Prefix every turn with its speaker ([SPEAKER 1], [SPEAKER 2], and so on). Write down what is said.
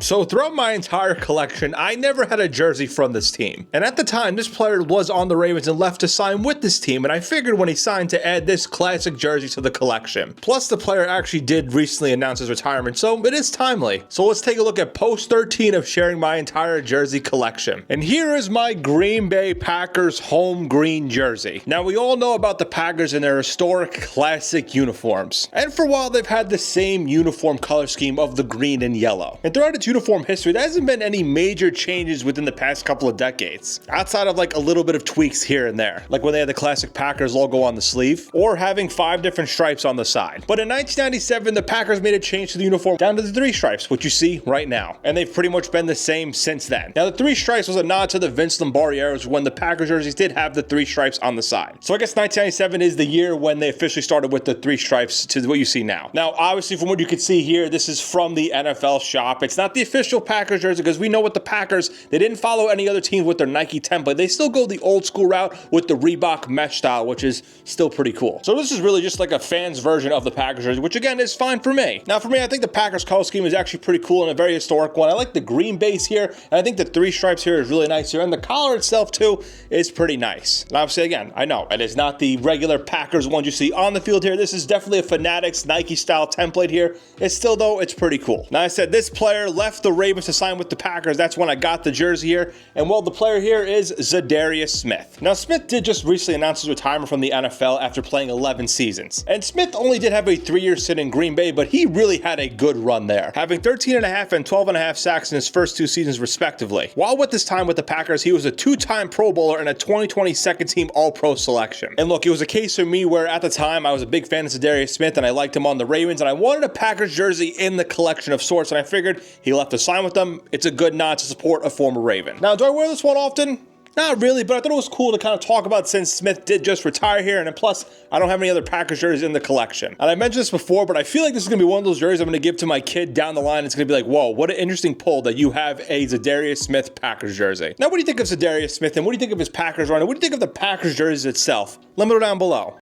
[SPEAKER 1] So throughout my entire collection, I never had a jersey from this team. And at the time, this player was on the Ravens and left to sign with this team, and I figured when he signed to add this classic jersey to the collection. Plus, the player actually did recently announce his retirement, so it is timely. So let's take a look at post 13 of sharing my entire jersey collection. And here is my Green Bay Packers home green jersey. Now, we all know about the Packers and their historic classic uniforms. And for a while, they've had the same uniform color scheme of the green and yellow. And throughout its uniform history, there hasn't been any major changes within the past couple of decades, outside of like a little bit of tweaks here and there, like when they had the classic Packers logo on the sleeve, or having 5 different stripes on the side. But in 1997, the Packers made a change to the uniform down to the 3 stripes, which you see right now, and they've pretty much been the same since then. Now, the 3 stripes was a nod to the Vince Lombardi eras when the Packers jerseys did have the 3 stripes on the side. So I guess 1997 is the year when they officially started with the 3 stripes to what you see now. Now, obviously, from what you can see here, this is from the NFL shop. It's not the official Packers jersey, because we know what the Packers, they didn't follow any other teams with their Nike template. They still go the old school route with the Reebok mesh style, which is still pretty cool. So this is really just like a fan's version of the Packers jersey, which again is fine for me. Now for me, I think the Packers color scheme is actually pretty cool and a very historic one. I like the green base here, and I think the 3 stripes here is really nice here, and the collar itself too is pretty nice. And obviously, again, I know it is not the regular Packers ones you see on the field here. This is definitely a Fanatics Nike style template here. It's still, though, it's pretty cool. Now, I said this player left the Ravens to sign with the Packers. That's when I got the jersey here. And well, the player here is Za'Darius Smith. Now, Smith did just recently announce his retirement from the NFL after playing 11 seasons. And Smith only did have a 3-year stint in Green Bay, but he really had a good run there, having 13.5 and 12.5 sacks in his first 2 seasons respectively. While with this time with the Packers, he was a 2-time Pro Bowler and a 2020 second team All-Pro selection. And look, it was a case for me where at the time I was a big fan of Za'Darius Smith and I liked him on the Ravens, and I wanted a Packers jersey in the collection of sorts, and I figured he left to sign with them. It's a good nod to support a former Raven. Now, do I wear this one often? Not really, but I thought it was cool to kind of talk about since Smith did just retire here, and then plus, I don't have any other Packers jerseys in the collection. And I mentioned this before, but I feel like this is going to be one of those jerseys I'm going to give to my kid down the line. It's going to be like, whoa, what an interesting pull that you have a Za'Darius Smith Packers jersey. Now, what do you think of Za'Darius Smith, and what do you think of his Packers run, and what do you think of the Packers jerseys itself? Let me know down below.